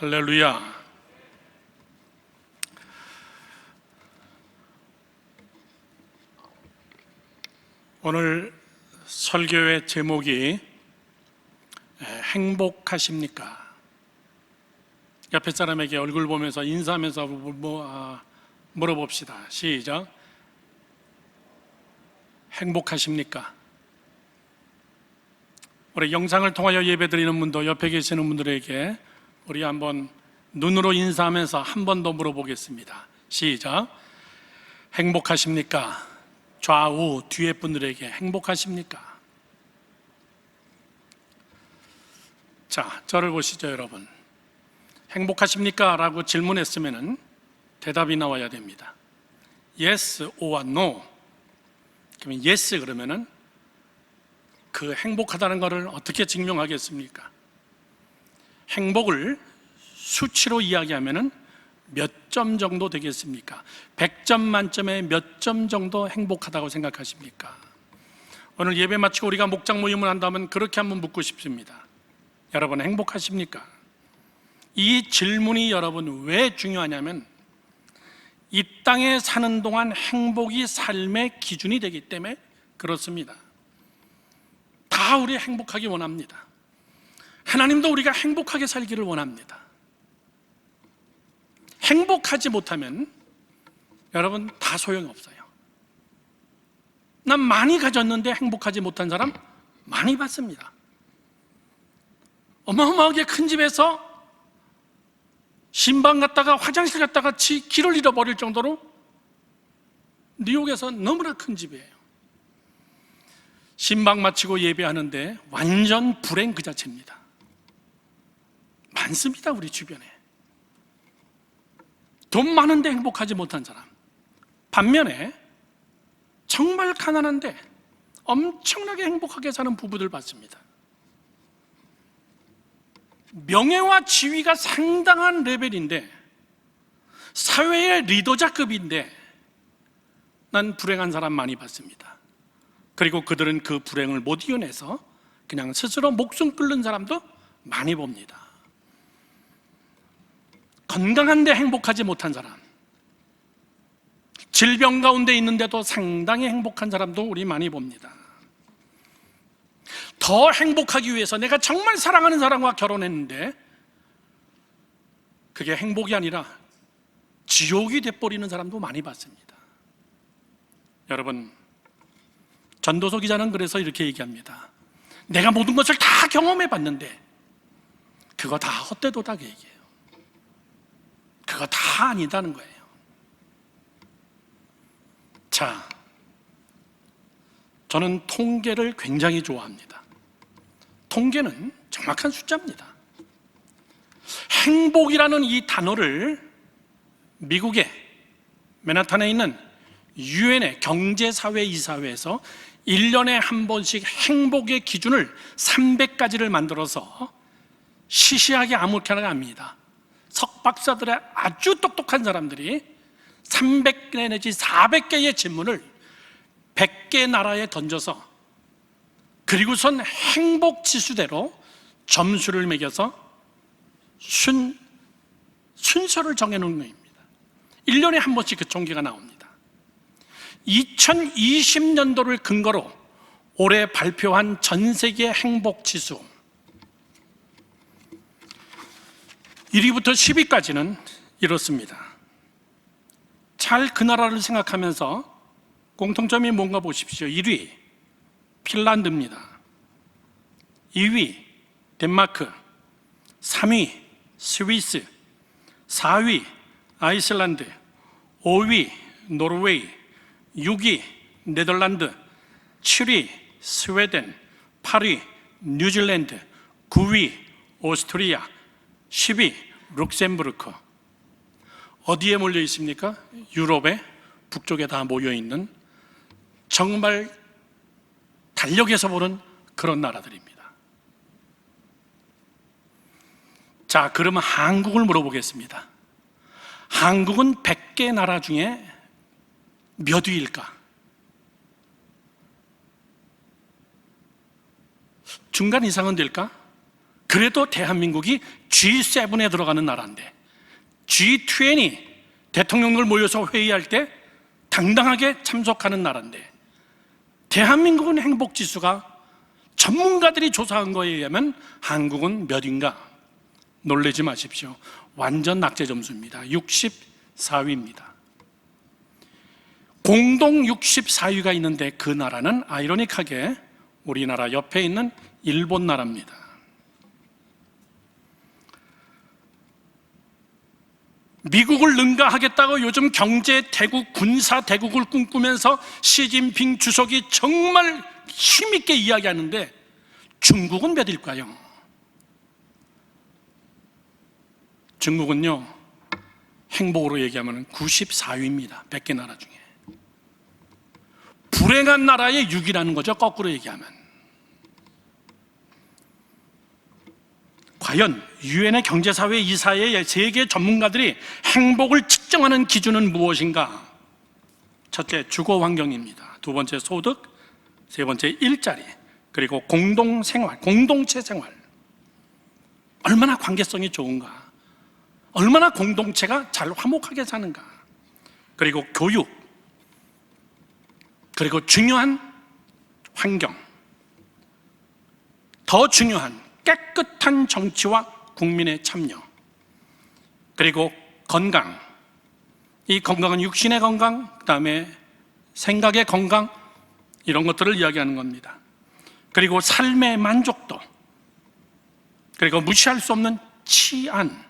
할렐루야. 오늘 설교의 제목이 행복하십니까? 옆에 사람에게 얼굴 보면서 인사하면서 물어봅시다. 시작. 행복하십니까? 우리 영상을 통하여 예배드리는 분도 옆에 계시는 분들에게 우리 한번 눈으로 인사하면서 한 번 더 물어보겠습니다. 시작. 행복하십니까? 좌우 뒤에 분들에게 행복하십니까? 자, 저를 보시죠, 여러분. 행복하십니까? 라고 질문했으면 대답이 나와야 됩니다. Yes or no. 그러면 yes 그러면은 그 행복하다는 것을 어떻게 증명하겠습니까? 행복을 수치로 이야기하면은 몇 점 정도 되겠습니까? 100점 만점에 몇 점 정도 행복하다고 생각하십니까? 오늘 예배 마치고 우리가 목장 모임을 한다면 그렇게 한번 묻고 싶습니다. 여러분 행복하십니까? 이 질문이 여러분 왜 중요하냐면 이 땅에 사는 동안 행복이 삶의 기준이 되기 때문에 그렇습니다. 다 우리 행복하기 원합니다. 하나님도 우리가 행복하게 살기를 원합니다. 행복하지 못하면 여러분 다 소용없어요. 난 많이 가졌는데 행복하지 못한 사람 많이 봤습니다. 어마어마하게 큰 집에서 신방 갔다가 화장실 갔다가 길을 잃어버릴 정도로 뉴욕에서 너무나 큰 집이에요. 신방 마치고 예배하는데 완전 불행 그 자체입니다. 많습니다, 우리 주변에. 돈 많은데 행복하지 못한 사람, 반면에 정말 가난한데 엄청나게 행복하게 사는 부부들 봤습니다. 명예와 지위가 상당한 레벨인데 사회의 리더자급인데 난 불행한 사람 많이 봤습니다. 그리고 그들은 그 불행을 못 이겨내서 그냥 스스로 목숨 끊는 사람도 많이 봅니다. 건강한데 행복하지 못한 사람, 질병 가운데 있는데도 상당히 행복한 사람도 우리 많이 봅니다. 더 행복하기 위해서 내가 정말 사랑하는 사람과 결혼했는데 그게 행복이 아니라 지옥이 돼버리는 사람도 많이 봤습니다. 여러분, 전도서 기자는 그래서 이렇게 얘기합니다. 내가 모든 것을 다 경험해 봤는데 그거 다 헛되도다 그 얘기예요. 그거 다 아니다는 거예요. 자, 저는 통계를 굉장히 좋아합니다. 통계는 정확한 숫자입니다. 행복이라는 이 단어를 미국의 맨하탄에 있는 유엔의 경제사회이사회에서 1년에 한 번씩 행복의 기준을 300가지를 만들어서 시시하게 아무렇게나 합니다. 석박사들의 아주 똑똑한 사람들이 300개 내지 400개의 질문을 100개 나라에 던져서 그리고선 행복 지수대로 점수를 매겨서 순서를 정해놓은 겁니다. 1년에 한 번씩 그 통계가 나옵니다. 2020년도를 근거로 올해 발표한 전 세계 행복 지수 1위부터 10위까지는 이렇습니다. 잘 그 나라를 생각하면서 공통점이 뭔가 보십시오. 1위 핀란드입니다. 2위 덴마크, 3위 스위스, 4위 아이슬란드, 5위 노르웨이, 6위 네덜란드, 7위 스웨덴, 8위 뉴질랜드, 9위 오스트리아, 10위 룩셈부르크. 어디에 몰려 있습니까? 유럽의 북쪽에 다 모여 있는 정말 달력에서 보는 그런 나라들입니다. 자, 그러면 한국을 물어보겠습니다. 한국은 100개 나라 중에 몇 위일까? 중간 이상은 될까? 그래도 대한민국이 G7에 들어가는 나라인데, G20 대통령들 모여서 회의할 때 당당하게 참석하는 나라인데, 대한민국은 행복지수가 전문가들이 조사한 거에 의하면 한국은 몇인가? 놀라지 마십시오. 완전 낙제 점수입니다. 64위입니다. 공동 64위가 있는데 그 나라는 아이러니하게 우리나라 옆에 있는 일본 나라입니다. 미국을 능가하겠다고 요즘 경제 대국, 군사 대국을 꿈꾸면서 시진핑 주석이 정말 힘있게 이야기하는데, 중국은 몇일까요? 중국은요, 행복으로 얘기하면 94위입니다. 100개 나라 중에. 불행한 나라의 6위라는 거죠, 거꾸로 얘기하면. 과연 유엔의 경제사회 이사회의 세계 전문가들이 행복을 측정하는 기준은 무엇인가? 첫째, 주거 환경입니다. 두 번째, 소득. 세 번째, 일자리. 그리고 공동생활, 공동체 생활. 얼마나 관계성이 좋은가? 얼마나 공동체가 잘 화목하게 사는가? 그리고 교육. 그리고 중요한 환경. 더 중요한 깨끗한 정치와 국민의 참여. 그리고 건강. 이 건강은 육신의 건강, 그 다음에 생각의 건강, 이런 것들을 이야기하는 겁니다. 그리고 삶의 만족도. 그리고 무시할 수 없는 치안.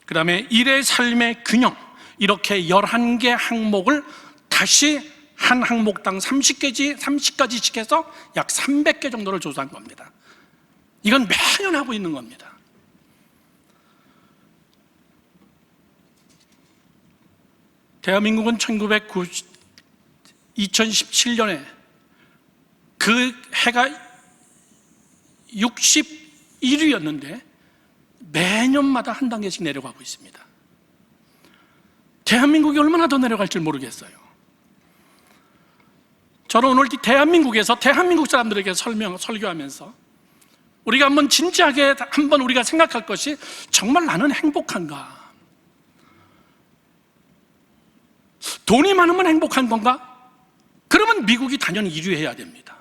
그 다음에 일의 삶의 균형. 이렇게 11개 항목을 다시 한 항목당 30가지씩 해서 약 300개 정도를 조사한 겁니다. 이건 매년 하고 있는 겁니다. 대한민국은 2017년에 그 해가 61위였는데 매년마다 한 단계씩 내려가고 있습니다. 대한민국이 얼마나 더 내려갈지 모르겠어요. 저는 오늘 대한민국에서 대한민국 사람들에게 설교하면서 우리가 한번 진지하게 한번 우리가 생각할 것이, 정말 나는 행복한가? 돈이 많으면 행복한 건가? 그러면 미국이 당연히 1위 해야 됩니다.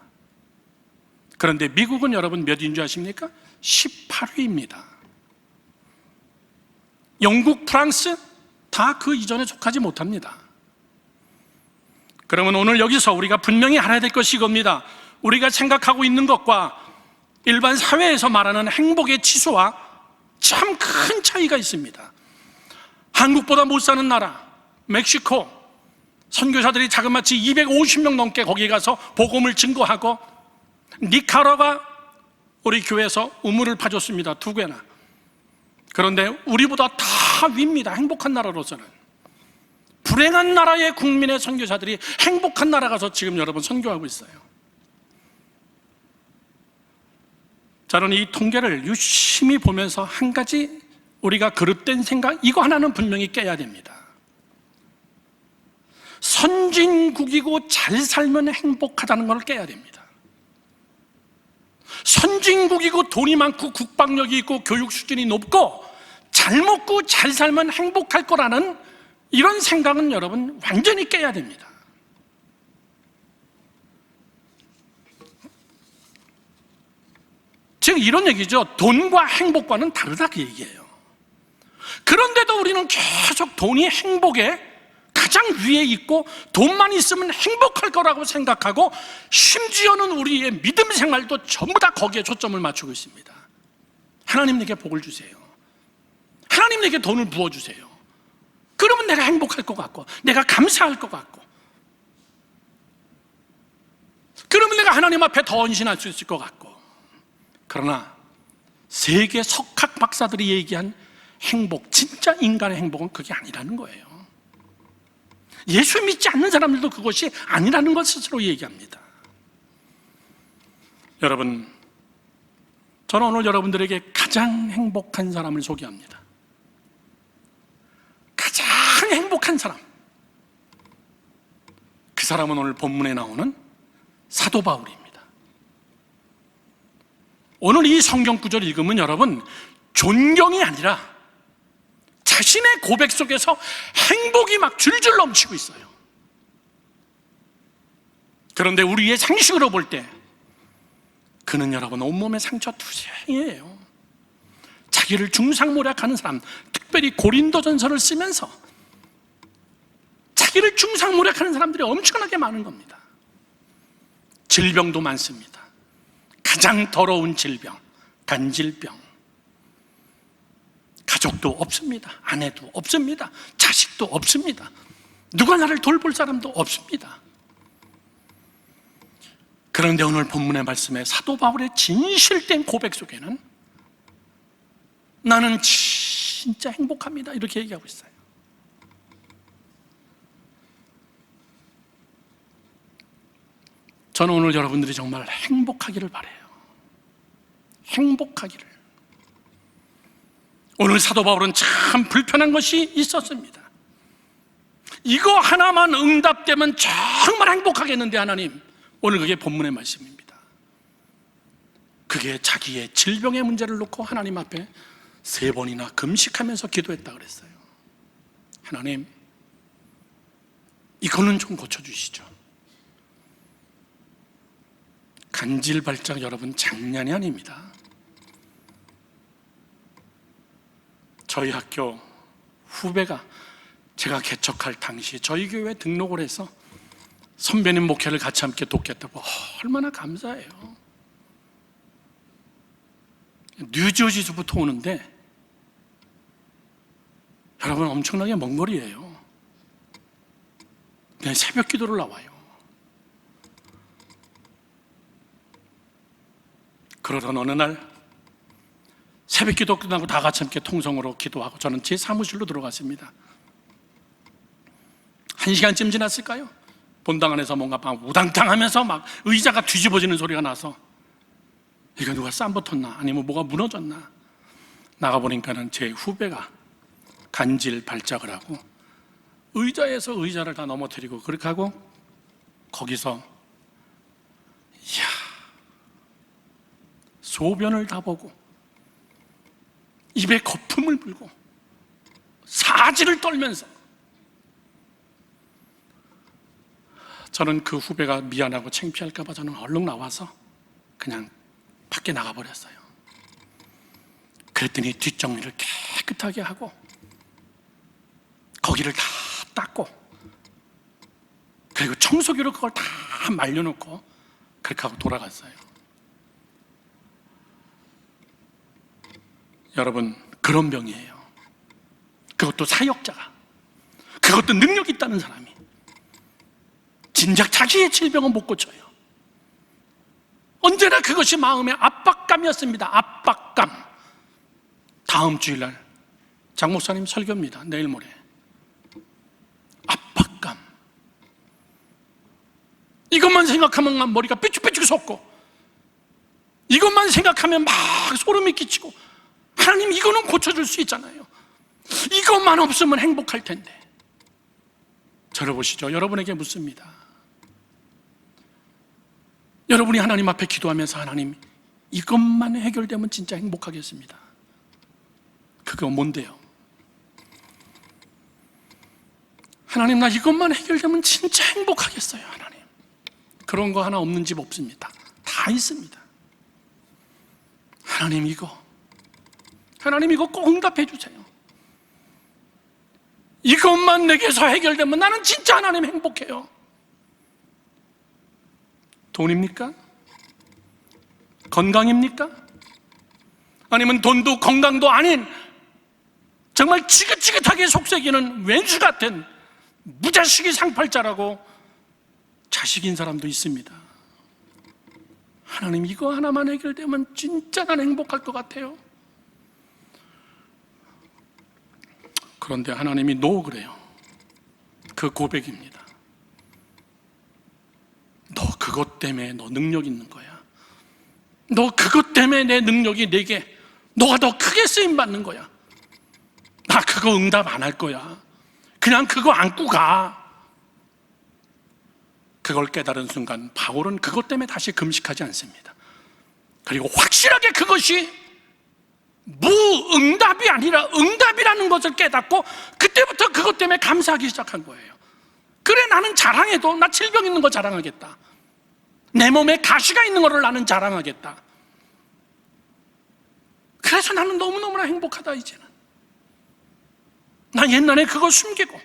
그런데 미국은 여러분 몇인 줄 아십니까? 18위입니다. 영국, 프랑스 다 그 이전에 속하지 못합니다. 그러면 오늘 여기서 우리가 분명히 알아야 될 것이 이겁니다. 우리가 생각하고 있는 것과 일반 사회에서 말하는 행복의 지수와 참 큰 차이가 있습니다. 한국보다 못 사는 나라 멕시코, 선교사들이 자그마치 250명 넘게 거기에 가서 복음을 증거하고, 니카라과 우리 교회에서 우물을 파줬습니다. 2개나. 그런데 우리보다 다 위입니다. 행복한 나라로서는. 불행한 나라의 국민의 선교사들이 행복한 나라 가서 지금 여러분 선교하고 있어요. 저는 이 통계를 유심히 보면서 한 가지 우리가 그릇된 생각, 이거 하나는 분명히 깨야 됩니다. 선진국이고 잘 살면 행복하다는 걸 깨야 됩니다. 선진국이고 돈이 많고 국방력이 있고 교육 수준이 높고 잘 먹고 잘 살면 행복할 거라는 이런 생각은 여러분 완전히 깨야 됩니다. 즉 이런 얘기죠. 돈과 행복과는 다르다 그 얘기예요. 그런데도 우리는 계속 돈이 행복에 가장 위에 있고 돈만 있으면 행복할 거라고 생각하고, 심지어는 우리의 믿음 생활도 전부 다 거기에 초점을 맞추고 있습니다. 하나님 내게 복을 주세요. 하나님 내게 돈을 부어주세요. 그러면 내가 행복할 것 같고, 내가 감사할 것 같고, 그러면 내가 하나님 앞에 더 헌신할 수 있을 것 같고. 그러나 세계 석학 박사들이 얘기한 행복, 진짜 인간의 행복은 그게 아니라는 거예요. 예수 믿지 않는 사람들도 그것이 아니라는 것 스스로 얘기합니다. 여러분, 저는 오늘 여러분들에게 가장 행복한 사람을 소개합니다. 가장 행복한 사람. 그 사람은 오늘 본문에 나오는 사도 바울입니다. 오늘 이 성경 구절을 읽으면 여러분, 존경이 아니라 자신의 고백 속에서 행복이 막 줄줄 넘치고 있어요. 그런데 우리의 상식으로 볼 때 그는 여러분 온몸에 상처 투성이에요. 자기를 중상모략하는 사람, 특별히 고린도전서를 쓰면서 자기를 중상모략하는 사람들이 엄청나게 많은 겁니다. 질병도 많습니다. 가장 더러운 질병, 간질병. 가족도 없습니다. 아내도 없습니다. 자식도 없습니다. 누가 나를 돌볼 사람도 없습니다. 그런데 오늘 본문의 말씀에 사도 바울의 진실된 고백 속에는 나는 진짜 행복합니다, 이렇게 얘기하고 있어요. 저는 오늘 여러분들이 정말 행복하기를 바라요. 행복하기를. 오늘 사도 바울은 참 불편한 것이 있었습니다. 이거 하나만 응답되면 정말 행복하겠는데 하나님, 오늘 그게 본문의 말씀입니다. 그게 자기의 질병의 문제를 놓고 하나님 앞에 3번이나 금식하면서 기도했다 그랬어요. 하나님, 이거는 좀 고쳐주시죠. 간질발작 여러분 장난이 아닙니다. 저희 학교 후배가 제가 개척할 당시 저희 교회에 등록을 해서 선배님 목회를 같이 함께 돕겠다고. 얼마나 감사해요. 뉴저지주부터 오는데 여러분 엄청나게 먼 거리예요. 그냥 새벽 기도를 나와요. 그러던 어느 날 새벽 기도 끝나고 다 같이 함께 통성으로 기도하고 저는 제 사무실로 들어갔습니다. 1시간쯤 지났을까요? 본당 안에서 뭔가 막 우당탕하면서 막 의자가 뒤집어지는 소리가 나서 이거 누가 쌈 붙었나 아니면 뭐가 무너졌나 나가보니까는 제 후배가 간질 발작을 하고 의자에서 의자를 다 넘어뜨리고 그렇게 하고 거기서 이야, 소변을 다 보고 입에 거품을 불고 사지를 떨면서 저는 그 후배가 미안하고 창피할까 봐 저는 얼른 나와서 그냥 밖에 나가버렸어요. 그랬더니 뒷정리를 깨끗하게 하고 거기를 다 닦고 그리고 청소기로 그걸 다 말려놓고 그렇게 하고 돌아갔어요. 여러분, 그런 병이에요. 그것도 사역자가, 그것도 능력 있다는 사람이 진작 자기의 질병은 못 고쳐요. 언제나 그것이 마음의 압박감이었습니다. 압박감. 다음 주일날 장 목사님 설교입니다. 내일 모레. 압박감. 이것만 생각하면 막 머리가 삐죽삐죽 솟고 이것만 생각하면 막 소름이 끼치고 하나님 이거는 고쳐줄 수 있잖아요. 이것만 없으면 행복할 텐데. 저를 보시죠. 여러분에게 묻습니다. 여러분이 하나님 앞에 기도하면서 하나님 이것만 해결되면 진짜 행복하겠습니다. 그거 뭔데요? 하나님 나 이것만 해결되면 진짜 행복하겠어요. 하나님 그런 거 하나 없는 집 없습니다. 다 있습니다. 하나님 이거 꼭 응답해 주세요. 이것만 내게서 해결되면 나는 진짜 하나님 행복해요. 돈입니까? 건강입니까? 아니면 돈도 건강도 아닌 정말 지긋지긋하게 속삭이는 왼수 같은 무자식이 상팔자라고 자식인 사람도 있습니다. 하나님 이거 하나만 해결되면 진짜 난 행복할 것 같아요. 그런데 하나님이 노 그래요. 그 고백입니다. 너 그것 때문에 너 능력 있는 거야. 너 그것 때문에 내 능력이 내게 너가 더 크게 쓰임받는 거야. 나 그거 응답 안 할 거야. 그냥 그거 안고 가. 그걸 깨달은 순간 바울은 그것 때문에 다시 금식하지 않습니다. 그리고 확실하게 그것이 무응답이 아니라 응답이라는 것을 깨닫고 그때부터 그것 때문에 감사하기 시작한 거예요. 그래, 나는 자랑해도 나 질병 있는 거 자랑하겠다. 내 몸에 가시가 있는 거를 나는 자랑하겠다. 그래서 나는 너무너무나 행복하다. 이제는 난 옛날에 그거 숨기고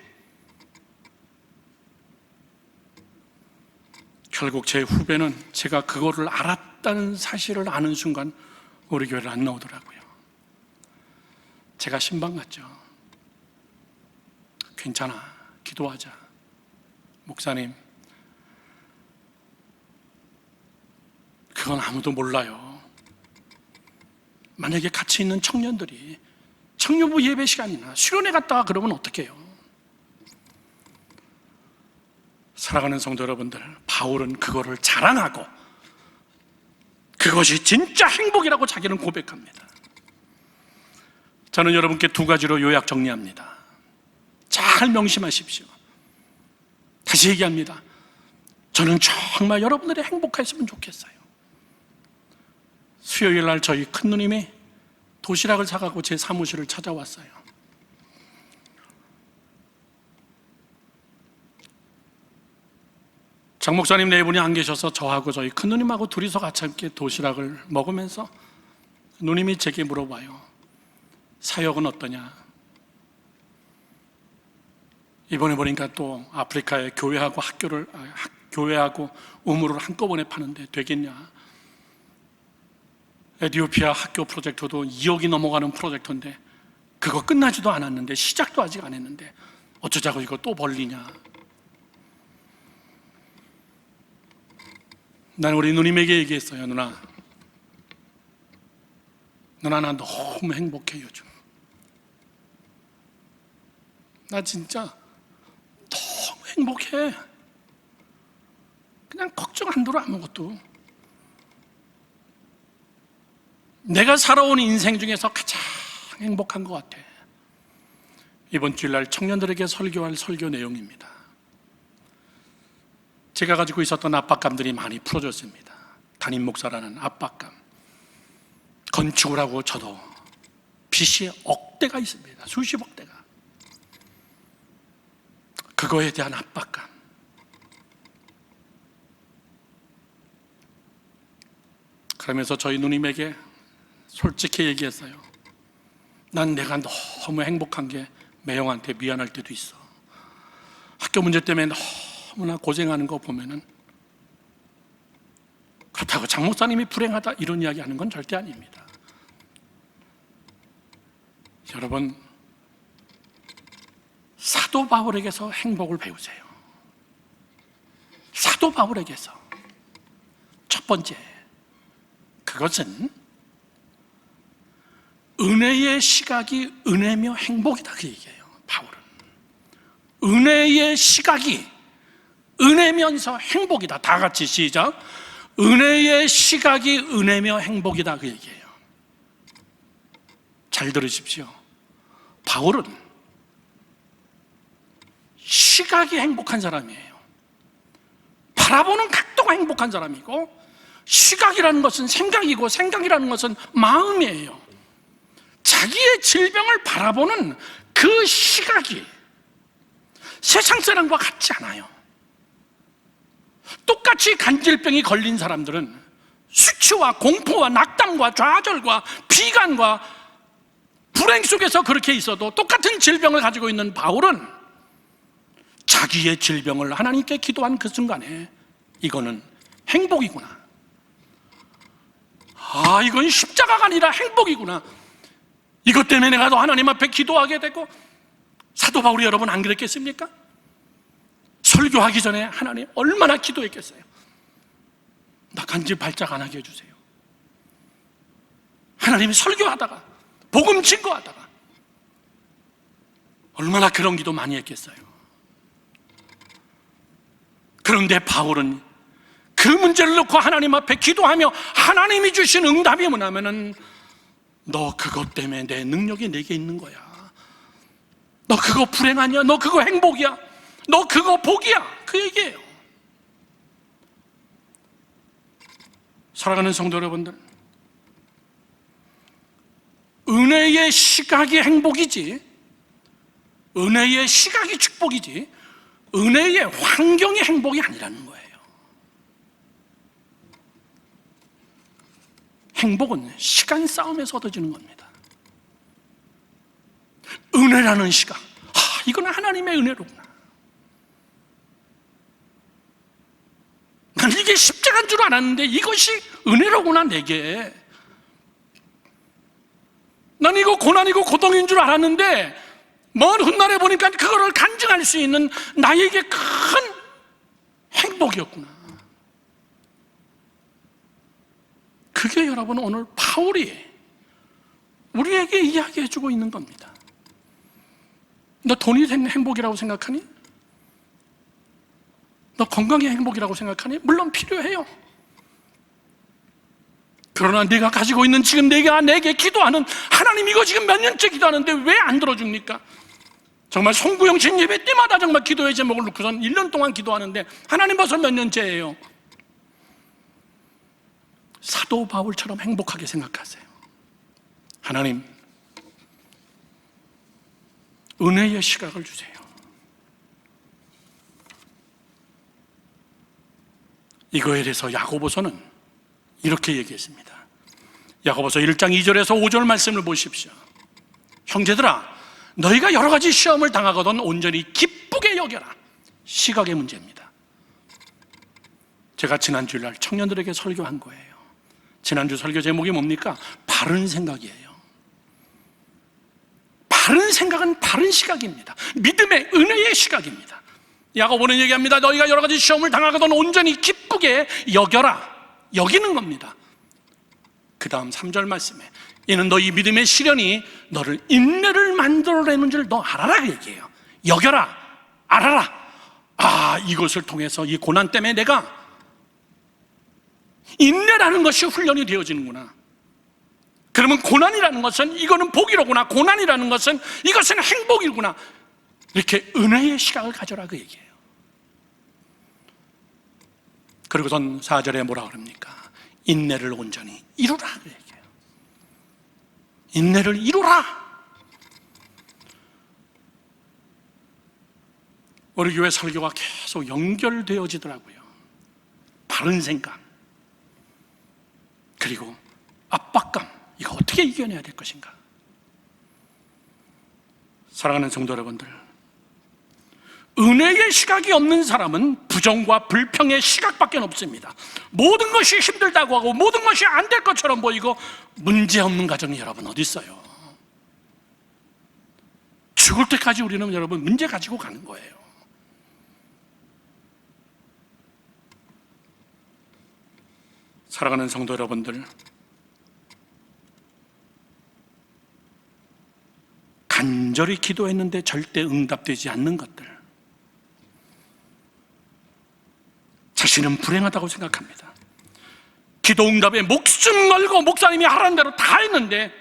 결국 제 후배는 제가 그거를 알았다는 사실을 아는 순간 우리 교회를 안 나오더라고요. 제가 신방 갔죠. 괜찮아, 기도하자. 목사님, 그건 아무도 몰라요. 만약에 같이 있는 청년들이 청년부 예배 시간이나 수련회 갔다가 그러면 어떡해요? 사랑하는 성도 여러분들, 바울은 그거를 자랑하고 그것이 진짜 행복이라고 자기는 고백합니다. 저는 여러분께 두 가지로 요약 정리합니다. 잘 명심하십시오. 다시 얘기합니다. 저는 정말 여러분들이 행복했으면 좋겠어요. 수요일 날 저희 큰누님이 도시락을 사가고 제 사무실을 찾아왔어요. 장 목사님 네 분이 안 계셔서 저하고 저희 큰누님하고 둘이서 같이 함께 도시락을 먹으면서 누님이 제게 물어봐요. 사역은 어떠냐? 이번에 보니까 또 아프리카에 교회하고 우물을 한꺼번에 파는데 되겠냐? 에티오피아 학교 프로젝트도 2억이 넘어가는 프로젝트인데 그거 끝나지도 않았는데, 시작도 아직 안 했는데 어쩌자고 이거 또 벌리냐? 난 우리 누님에게 얘기했어요. 누나 나 너무 행복해. 요즘 나 진짜 너무 행복해. 그냥 걱정 안 들어. 아무것도. 내가 살아온 인생 중에서 가장 행복한 것 같아. 이번 주일날 청년들에게 설교할 설교 내용입니다. 제가 가지고 있었던 압박감들이 많이 풀어졌습니다. 담임 목사라는 압박감. 건축을 하고 저도 빚이 억대가 있습니다. 수십억 대가. 그거에 대한 압박감. 그러면서 저희 누님에게 솔직히 얘기했어요. 난 내가 너무 행복한 게 매형한테 미안할 때도 있어. 학교 문제 때문에 너무나 고생하는 거 보면은. 그렇다고 장 목사님이 불행하다 이런 이야기 하는 건 절대 아닙니다. 여러분, 사도 바울에게서 행복을 배우세요. 사도 바울에게서. 첫 번째, 그것은 은혜의 시각이 은혜며 행복이다, 그 얘기예요. 바울은 은혜의 시각이 은혜면서 행복이다. 다 같이 시작. 은혜의 시각이 은혜며 행복이다, 그 얘기예요. 잘 들으십시오. 바울은 시각이 행복한 사람이에요. 바라보는 각도가 행복한 사람이고, 시각이라는 것은 생각이고, 생각이라는 것은 마음이에요. 자기의 질병을 바라보는 그 시각이 세상 사람과 같지 않아요. 똑같이 간질병이 걸린 사람들은 수치와 공포와 낙담과 좌절과 비관과 불행 속에서 그렇게 있어도 똑같은 질병을 가지고 있는 바울은 자기의 질병을 하나님께 기도한 그 순간에 이거는 행복이구나. 아, 이건 십자가가 아니라 행복이구나. 이것 때문에 내가 또 하나님 앞에 기도하게 되고. 사도 바울이 여러분 안 그랬겠습니까? 설교하기 전에 하나님 얼마나 기도했겠어요. 나 간질 발작 안 하게 해주세요. 하나님이 설교하다가 복음 증거하다가 얼마나 그런 기도 많이 했겠어요. 그런데 바울은 그 문제를 놓고 하나님 앞에 기도하며 하나님이 주신 응답이 뭐냐면은, 너 그것 때문에 내 능력이 내게 있는 거야. 너 그거 불행 아니야? 너 그거 행복이야? 너 그거 복이야? 그 얘기예요. 사랑하는 성도 여러분들, 은혜의 시각이 행복이지, 은혜의 시각이 축복이지, 은혜의 환경이 행복이 아니라는 거예요. 행복은 시간 싸움에서 얻어지는 겁니다. 은혜라는 시각, 이건 하나님의 은혜로구나. 난 이게 십자가인 줄 알았는데 이것이 은혜로구나 내게. 난 이거 고난이고 고통인 줄 알았는데 먼 훗날에 보니까 그거를 간증할 수 있는 나에게 큰 행복이었구나. 그게 여러분 오늘 바울이 우리에게 이야기해주고 있는 겁니다. 너 돈이 행복이라고 생각하니? 너 건강이 행복이라고 생각하니? 물론 필요해요. 그러나 네가 가지고 있는 지금 내게 기도하는 하나님, 이거 지금 몇 년째 기도하는데 왜 안 들어줍니까? 정말 송구영신 예배 때마다 정말 기도의 제목을 놓고선 1년 동안 기도하는데 하나님 벌써 몇 년째예요. 사도 바울처럼 행복하게 생각하세요. 하나님, 은혜의 시각을 주세요. 이거에 대해서 야고보서는 이렇게 얘기했습니다. 야고보서 1장 2절에서 5절 말씀을 보십시오. 형제들아, 너희가 여러 가지 시험을 당하거든 온전히 기쁘게 여겨라. 시각의 문제입니다. 제가 지난 주일날 청년들에게 설교한 거예요. 지난주 설교 제목이 뭡니까? 바른 생각이에요. 바른 생각은 바른 시각입니다. 믿음의 은혜의 시각입니다. 야고보는 얘기합니다. 너희가 여러 가지 시험을 당하거든 온전히 기쁘게 여겨라. 여기는 겁니다. 그 다음 3절 말씀에 이는 너희 믿음의 시련이 너를 인내를 만들어내는 줄 너 알아라 그 얘기예요. 여겨라, 알아라. 이것을 통해서 이 고난 때문에 내가 인내라는 것이 훈련이 되어지는구나. 그러면 고난이라는 것은 이거는 복이로구나, 고난이라는 것은 이것은 행복이구나. 이렇게 은혜의 시각을 가져라 그 얘기예요. 그리고선 4절에 뭐라 그럽니까? 인내를 온전히 이루라 그 얘기예요. 인내를 이루라. 우리 교회 설교가 계속 연결되어지더라고요. 바른 생각, 그리고 압박감, 이거 어떻게 이겨내야 될 것인가? 사랑하는 성도 여러분들, 은혜의 시각이 없는 사람은 부정과 불평의 시각밖에 없습니다. 모든 것이 힘들다고 하고 모든 것이 안 될 것처럼 보이고 문제없는 가정이 여러분 어디 있어요? 죽을 때까지 우리는 여러분 문제 가지고 가는 거예요. 사랑하는 성도 여러분들, 간절히 기도했는데 절대 응답되지 않는 것들, 자신은 불행하다고 생각합니다. 기도 응답에 목숨 걸고 목사님이 하라는 대로 다 했는데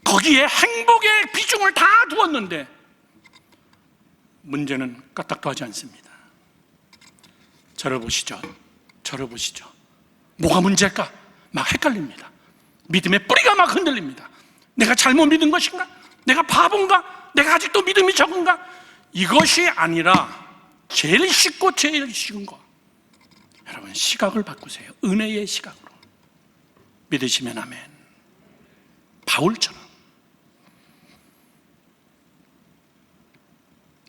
거기에 행복의 비중을 다 두었는데 문제는 까딱도 하지 않습니다. 저를 보시죠. 뭐가 문제일까? 막 헷갈립니다. 믿음의 뿌리가 막 흔들립니다. 내가 잘못 믿은 것인가? 내가 바본가? 내가 아직도 믿음이 적은가? 이것이 아니라 제일 쉽고 제일 쉬운 거, 여러분 시각을 바꾸세요. 은혜의 시각으로. 믿으시면 아멘. 바울처럼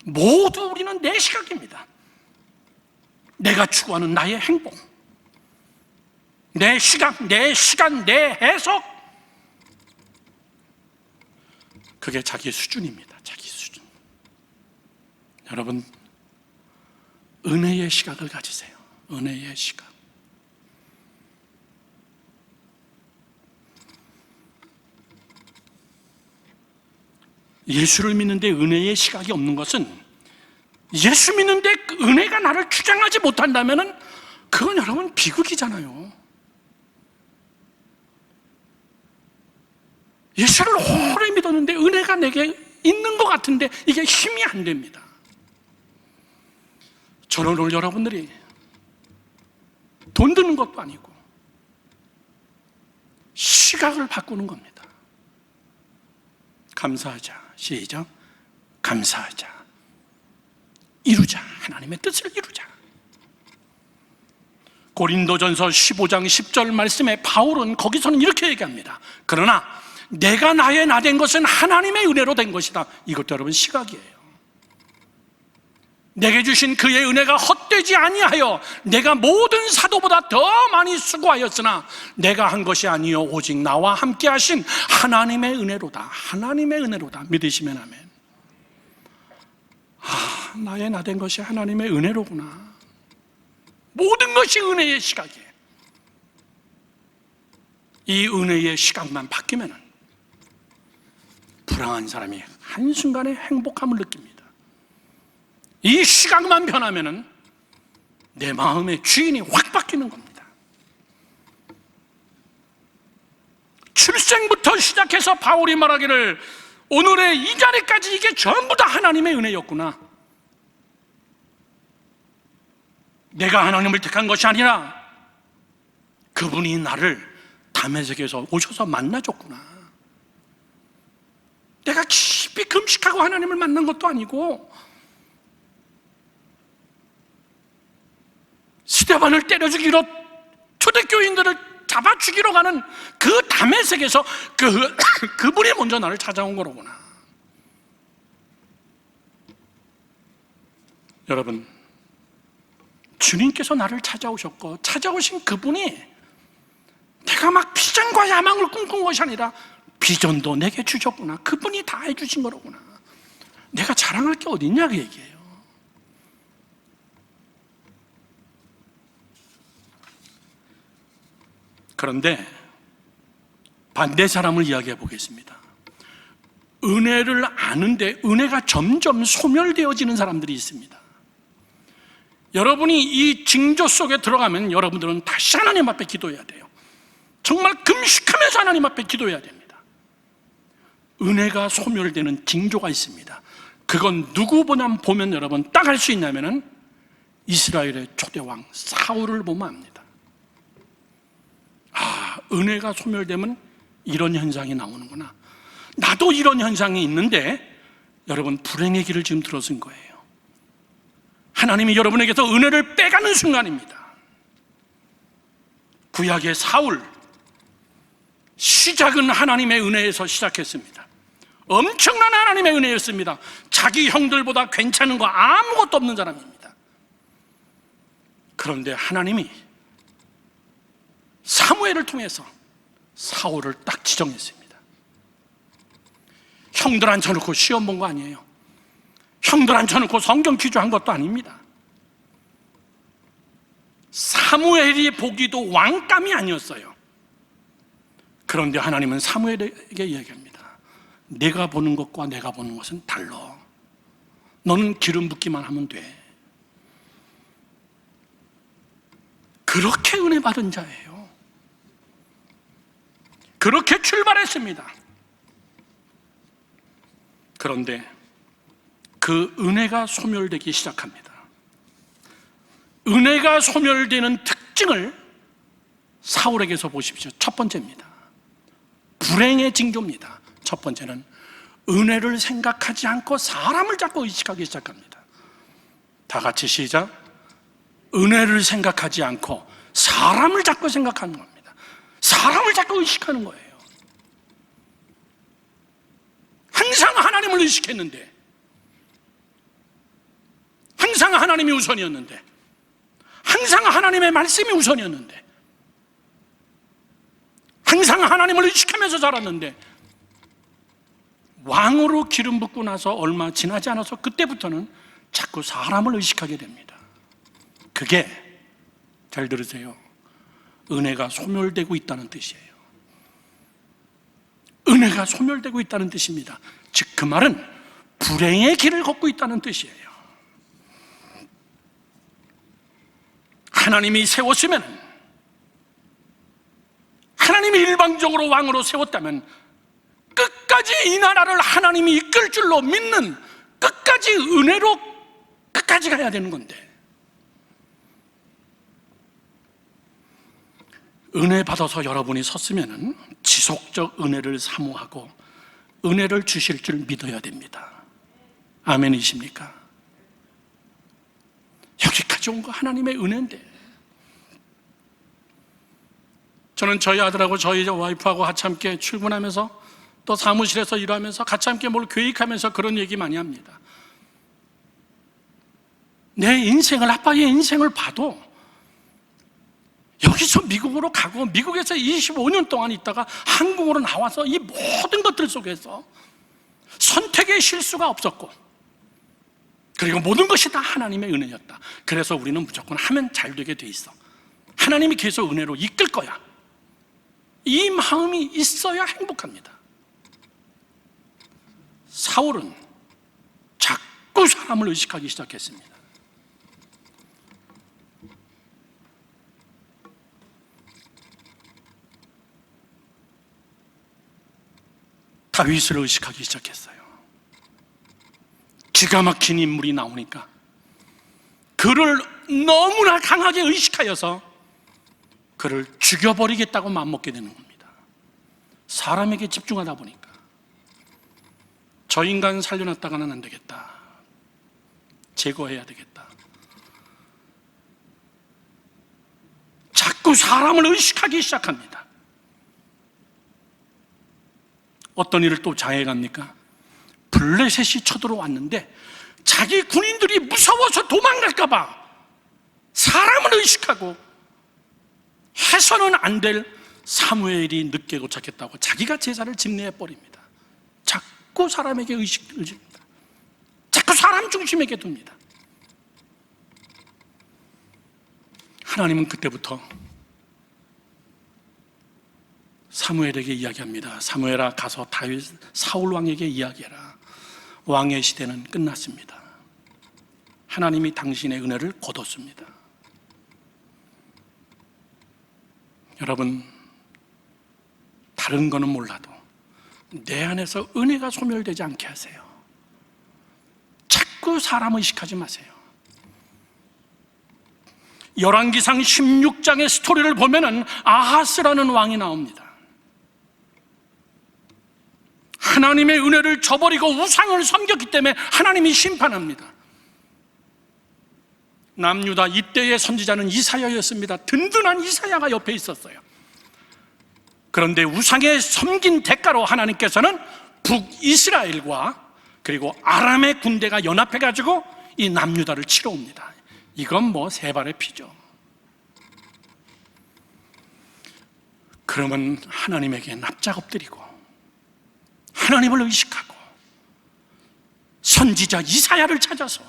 모두 우리는 내 시각입니다. 내가 추구하는 나의 행복, 내 시각, 내 시간, 내 해석, 그게 자기 수준입니다. 자기 수준. 여러분 은혜의 시각을 가지세요. 은혜의 시각. 예수를 믿는데 은혜의 시각이 없는 것은, 예수 믿는데 은혜가 나를 주장하지 못한다면 그건 여러분 비극이잖아요. 예수를 오래 믿었는데 은혜가 내게 있는 것 같은데 이게 힘이 안 됩니다. 저는 오늘 여러분들이 돈 드는 것도 아니고 시각을 바꾸는 겁니다. 감사하자. 시작. 감사하자. 이루자. 하나님의 뜻을 이루자. 고린도전서 15장 10절 말씀에 바울은 거기서는 이렇게 얘기합니다. 그러나 내가 나의 나 된 것은 하나님의 은혜로 된 것이다. 이것도 여러분 시각이에요. 내게 주신 그의 은혜가 헛되지 아니하여 내가 모든 사도보다 더 많이 수고하였으나 내가 한 것이 아니요 오직 나와 함께 하신 하나님의 은혜로다. 하나님의 은혜로다. 믿으시면 아멘. 나의 나 된 것이 하나님의 은혜로구나. 모든 것이 은혜의 시각이에요. 이 은혜의 시각만 바뀌면 불행한 사람이 한순간에 행복함을 느낍니다. 이 시각만 변하면 내 마음의 주인이 확 바뀌는 겁니다. 출생부터 시작해서 바울이 말하기를 오늘의 이 자리까지 이게 전부 다 하나님의 은혜였구나. 내가 하나님을 택한 것이 아니라 그분이 나를 다메섹에서 오셔서 만나줬구나. 내가 깊이 금식하고 하나님을 만난 것도 아니고 스데반을 때려 죽이러 초대교인들을 잡아 죽이러 가는 그 다메섹에서 그분이 먼저 나를 찾아온 거로구나. 여러분, 주님께서 나를 찾아오셨고 찾아오신 그분이 내가 막 비전과 야망을 꿈꾼 것이 아니라 비전도 내게 주셨구나. 그분이 다 해주신 거로구나. 내가 자랑할 게 어딨냐 그 얘기예요. 그런데 반대 사람을 이야기해 보겠습니다. 은혜를 아는데 은혜가 점점 소멸되어지는 사람들이 있습니다. 여러분이 이 징조 속에 들어가면 여러분들은 다시 하나님 앞에 기도해야 돼요. 정말 금식하면서 하나님 앞에 기도해야 됩니다. 은혜가 소멸되는 징조가 있습니다. 그건 누구보다 보면 여러분 딱 알 수 있냐면은 이스라엘의 초대왕 사울을 보면 압니다. 은혜가 소멸되면 이런 현상이 나오는구나. 나도 이런 현상이 있는데 여러분 불행의 길을 지금 들어선 거예요. 하나님이 여러분에게서 은혜를 빼가는 순간입니다. 구약의 사울, 시작은 하나님의 은혜에서 시작했습니다. 엄청난 하나님의 은혜였습니다. 자기 형들보다 괜찮은 거 아무것도 없는 사람입니다. 그런데 하나님이 사무엘을 통해서 사울을 딱 지정했습니다. 형들 앉혀놓고 시험 본 거 아니에요. 형들 앉혀놓고 성경 퀴즈한 것도 아닙니다. 사무엘이 보기도 왕감이 아니었어요. 그런데 하나님은 사무엘에게 이야기합니다. 내가 보는 것과 내가 보는 것은 달라. 너는 기름 붓기만 하면 돼. 그렇게 은혜 받은 자예요. 그렇게 출발했습니다. 그런데 그 은혜가 소멸되기 시작합니다. 은혜가 소멸되는 특징을 사울에게서 보십시오. 첫 번째입니다. 불행의 징조입니다. 첫 번째는 은혜를 생각하지 않고 사람을 자꾸 의식하기 시작합니다. 다 같이 시작. 은혜를 생각하지 않고 사람을 자꾸 생각하는 겁니다. 사람을 자꾸 의식하는 거예요. 항상 하나님을 의식했는데, 항상 하나님이 우선이었는데, 항상 하나님의 말씀이 우선이었는데, 항상 하나님을 의식하면서 살았는데, 왕으로 기름 붓고 나서 얼마 지나지 않아서 그때부터는 자꾸 사람을 의식하게 됩니다. 그게, 잘 들으세요, 은혜가 소멸되고 있다는 뜻이에요. 은혜가 소멸되고 있다는 뜻입니다. 즉 그 말은 불행의 길을 걷고 있다는 뜻이에요. 하나님이 세웠으면, 하나님이 일방적으로 왕으로 세웠다면 끝까지 이 나라를 하나님이 이끌 줄로 믿는, 끝까지 은혜로 끝까지 가야 되는 건데, 은혜 받아서 여러분이 섰으면 지속적 은혜를 사모하고 은혜를 주실 줄 믿어야 됩니다. 아멘이십니까? 여기까지 온 거 하나님의 은혜인데, 저는 저희 아들하고 저희 와이프하고 같이 함께 출근하면서 또 사무실에서 일하면서 같이 함께 뭘 계획하면서 그런 얘기 많이 합니다. 내 인생을, 아빠의 인생을 봐도 여기서 미국으로 가고 미국에서 25년 동안 있다가 한국으로 나와서 이 모든 것들 속에서 선택의 실수가 없었고, 그리고 모든 것이 다 하나님의 은혜였다. 그래서 우리는 무조건 하면 잘 되게 돼 있어. 하나님이 계속 은혜로 이끌 거야. 이 마음이 있어야 행복합니다. 사울은 자꾸 사람을 의식하기 시작했습니다. 다윗을 의식하기 시작했어요. 기가 막힌 인물이 나오니까 그를 너무나 강하게 의식하여서 그를 죽여버리겠다고 맘먹게 되는 겁니다. 사람에게 집중하다 보니까 저 인간 살려놨다가는 안 되겠다, 제거해야 되겠다. 자꾸 사람을 의식하기 시작합니다. 어떤 일을 또 장해갑니까? 블레셋이 쳐들어왔는데 자기 군인들이 무서워서 도망갈까봐 사람을 의식하고 해서는 안 될 사무엘이 늦게 도착했다고 자기가 제사를 집례해버립니다. 자꾸 사람에게 의식을 줍니다. 자꾸 사람 중심에게 둡니다. 하나님은 그때부터 사무엘에게 이야기합니다. 사무엘아, 가서 다윗 사울 왕에게 이야기해라. 왕의 시대는 끝났습니다. 하나님이 당신의 은혜를 거뒀습니다. 여러분, 다른 거는 몰라도 내 안에서 은혜가 소멸되지 않게 하세요. 자꾸 사람 의식하지 마세요. 열왕기상 16장의 스토리를 보면은 아하스라는 왕이 나옵니다. 하나님의 은혜를 저버리고 우상을 섬겼기 때문에 하나님이 심판합니다. 남유다 이때의 선지자는 이사야였습니다. 든든한 이사야가 옆에 있었어요. 그런데 우상에 섬긴 대가로 하나님께서는 북이스라엘과 그리고 아람의 군대가 연합해가지고 이 남유다를 치러 옵니다. 이건 뭐 세 발의 피죠. 그러면 하나님에게 납작 엎드리고 하나님을 의식하고 선지자 이사야를 찾아서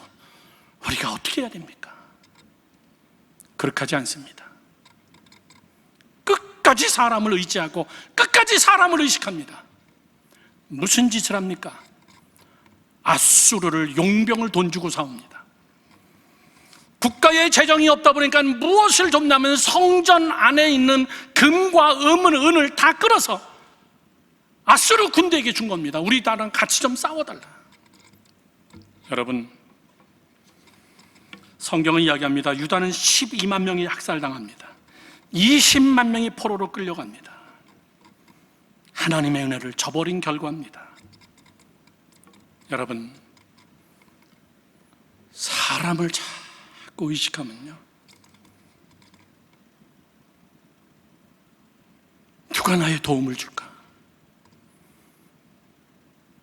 우리가 어떻게 해야 됩니까? 그렇게 하지 않습니다. 끝까지 사람을 의지하고 끝까지 사람을 의식합니다. 무슨 짓을 합니까? 아수르를 용병을 돈 주고 사옵니다. 국가의 재정이 없다 보니까 무엇을 돕냐면 성전 안에 있는 금과 은을 다 끌어서 아수르 군대에게 준 겁니다. 우리 나라랑 같이 좀 싸워달라. 여러분, 성경은 이야기합니다. 유다는 12만 명이 학살당합니다. 20만 명이 포로로 끌려갑니다. 하나님의 은혜를 저버린 결과입니다. 여러분, 사람을 자꾸 의식하면요, 누가 나의 도움을 줄까?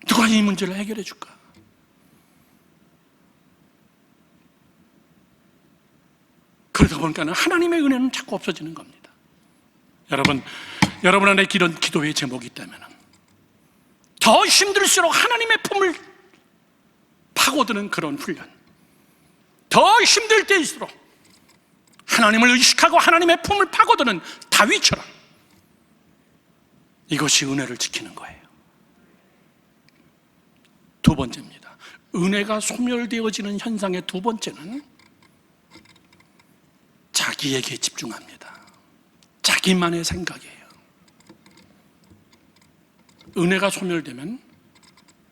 누가 이 문제를 해결해 줄까? 그러다 보니까 하나님의 은혜는 자꾸 없어지는 겁니다. 여러분 안에 이런 기도의 제목이 있다면 더 힘들수록 하나님의 품을 파고드는 그런 훈련, 더 힘들 때일수록 하나님을 의식하고 하나님의 품을 파고드는 다윗처럼 이것이 은혜를 지키는 거예요. 두 번째입니다. 은혜가 소멸되어지는 현상의 두 번째는 자기에게 집중합니다. 자기만의 생각이에요. 은혜가 소멸되면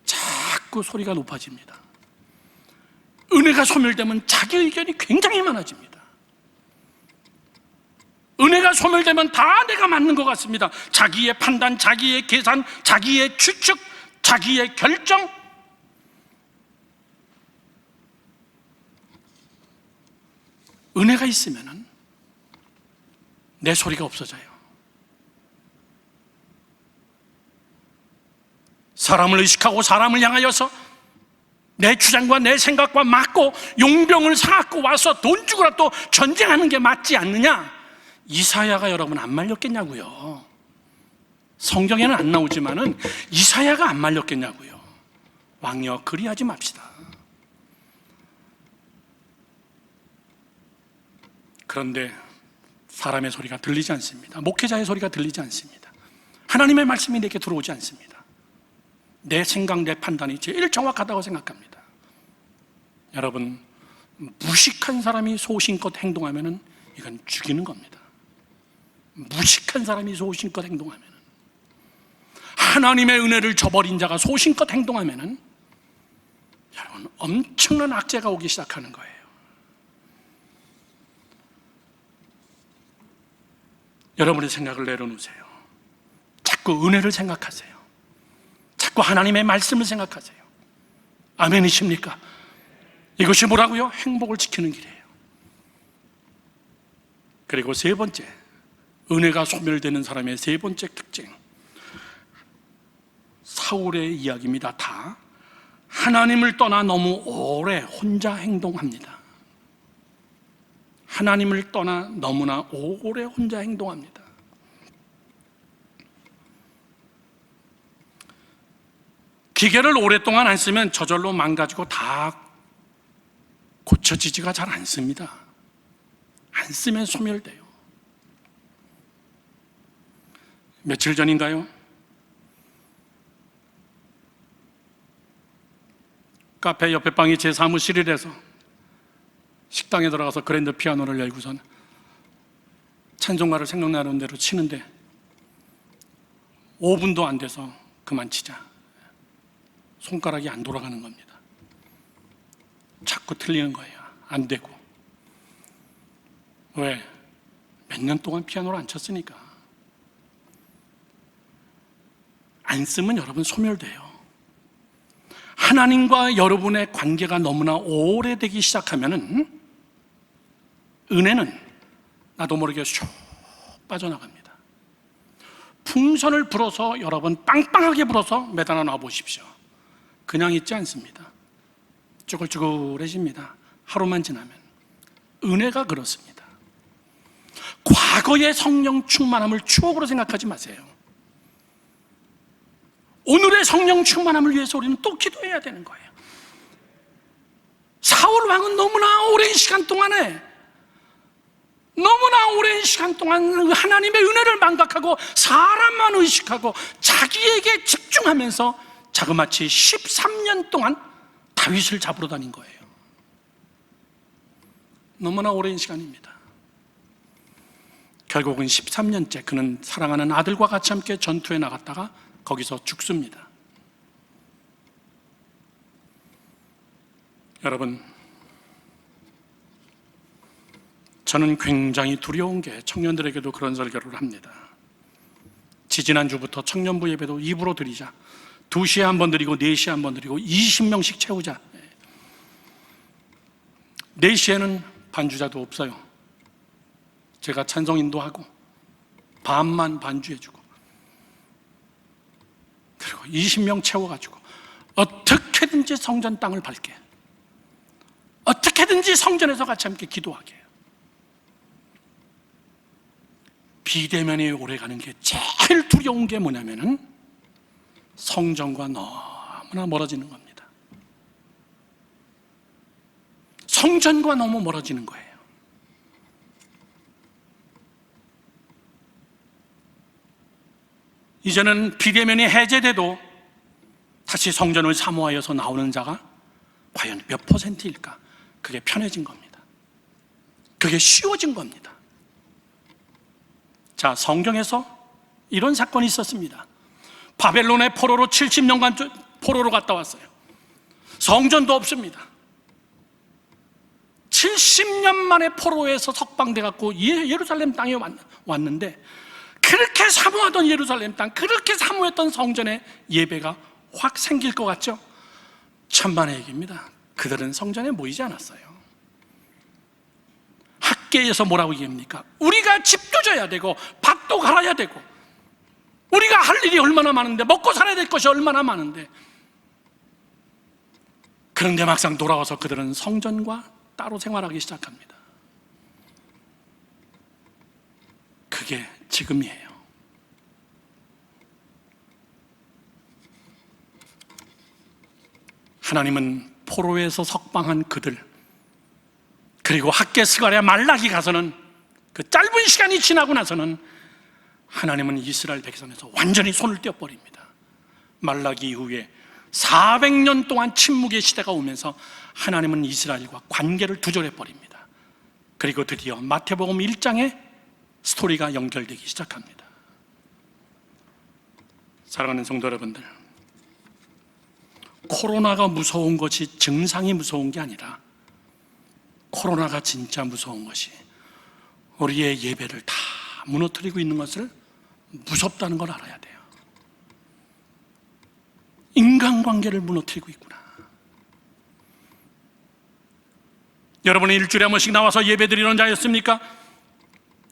자꾸 소리가 높아집니다. 은혜가 소멸되면 자기 의견이 굉장히 많아집니다. 은혜가 소멸되면 다 내가 맞는 것 같습니다. 자기의 판단, 자기의 계산, 자기의 추측, 자기의 결정, 은혜가 있으면 내 소리가 없어져요. 사람을 의식하고 사람을 향하여서 내 주장과 내 생각과 맞고 용병을 사갖고 와서 돈 주고라도 전쟁하는 게 맞지 않느냐? 이사야가 여러분 안 말렸겠냐고요. 성경에는 안 나오지만은 이사야가 안 말렸겠냐고요. 왕여 그리하지 맙시다. 그런데 사람의 소리가 들리지 않습니다. 목회자의 소리가 들리지 않습니다. 하나님의 말씀이 내게 들어오지 않습니다. 내 생각, 내 판단이 제일 정확하다고 생각합니다. 여러분, 무식한 사람이 소신껏 행동하면 이건 죽이는 겁니다. 무식한 사람이 소신껏 행동하면, 하나님의 은혜를 저버린 자가 소신껏 행동하면 여러분 엄청난 악재가 오기 시작하는 거예요. 여러분의 생각을 내려놓으세요. 자꾸 은혜를 생각하세요. 자꾸 하나님의 말씀을 생각하세요. 아멘이십니까? 이것이 뭐라고요? 행복을 지키는 길이에요. 그리고 세 번째, 은혜가 소멸되는 사람의 세 번째 특징, 사울의 이야기입니다. 다 하나님을 떠나 너무 오래 혼자 행동합니다. 하나님을 떠나 너무나 오래 혼자 행동합니다. 기계를 오랫동안 안 쓰면 저절로 망가지고 다 고쳐지지가 잘 않습니다. 안 쓰면 소멸돼요. 며칠 전인가요? 카페 옆에 방이 제 사무실이라서 식당에 들어가서 그랜드 피아노를 열고선 찬송가를 생각나는 대로 치는데 5분도 안 돼서 그만 치자. 손가락이 안 돌아가는 겁니다. 자꾸 틀리는 거예요. 안 되고. 왜? 몇 년 동안 피아노를 안 쳤으니까. 안 쓰면 여러분 소멸돼요. 하나님과 여러분의 관계가 너무나 오래되기 시작하면은 은혜는 나도 모르게 슉 빠져나갑니다. 풍선을 불어서 여러분 빵빵하게 불어서 매달아 놔 보십시오. 그냥 있지 않습니다. 쭈글쭈글해집니다. 하루만 지나면. 은혜가 그렇습니다. 과거의 성령 충만함을 추억으로 생각하지 마세요. 오늘의 성령 충만함을 위해서 우리는 또 기도해야 되는 거예요. 사울 왕은 너무나 오랜 시간 동안 하나님의 은혜를 망각하고 사람만 의식하고 자기에게 집중하면서 자그마치 13년 동안 다윗을 잡으러 다닌 거예요. 너무나 오랜 시간입니다. 결국은 13년째 그는 사랑하는 아들과 같이 함께 전투에 나갔다가 거기서 죽습니다. 여러분, 저는 굉장히 두려운 게 청년들에게도 그런 설교를 합니다. 지지난주부터 청년부 예배도 입으로 드리자. 2시에 한 번 드리고 4시에 한 번 드리고 20명씩 채우자. 4시에는 반주자도 없어요. 제가 찬송 인도하고 반만 반주해주고 그리고 20명 채워가지고 어떻게든지 성전 땅을 밟게, 어떻게든지 성전에서 같이 함께 기도하게 해요. 비대면이 오래가는 게 제일 두려운 게 뭐냐면은 성전과 너무나 멀어지는 겁니다. 성전과 너무 멀어지는 거예요. 이제는 비대면이 해제돼도 다시 성전을 사모하여서 나오는 자가 과연 몇 %일까? 그게 편해진 겁니다. 그게 쉬워진 겁니다. 자, 성경에서 이런 사건이 있었습니다. 바벨론의 포로로 70년간 포로로 갔다 왔어요. 성전도 없습니다. 70년 만에 포로에서 석방돼 갖고 예루살렘 땅에 왔는데 그렇게 사모하던 예루살렘 땅, 그렇게 사모했던 성전의 예배가 확 생길 것 같죠? 천만의 얘기입니다. 그들은 성전에 모이지 않았어요. 학계에서 뭐라고 얘기합니까? 우리가 집도 져야 되고 밭도 갈아야 되고 우리가 할 일이 얼마나 많은데, 먹고 살아야 될 것이 얼마나 많은데, 그런데 막상 돌아와서 그들은 성전과 따로 생활하기 시작합니다. 그게 지금이에요. 하나님은 포로에서 석방한 그들, 그리고 학계 스가랴 말라기 가서는, 그 짧은 시간이 지나고 나서는 하나님은 이스라엘 백성에서 완전히 손을 떼어버립니다. 말라기 이후에 400년 동안 침묵의 시대가 오면서 하나님은 이스라엘과 관계를 두절해버립니다. 그리고 드디어 마태복음 1장에 스토리가 연결되기 시작합니다. 사랑하는 성도 여러분들, 코로나가 무서운 것이 증상이 무서운 게 아니라 코로나가 진짜 무서운 것이 우리의 예배를 다 무너뜨리고 있는 것을 무섭다는 걸 알아야 돼요. 인간관계를 무너뜨리고 있구나. 여러분은 일주일에 한 번씩 나와서 예배드리는 자였습니까?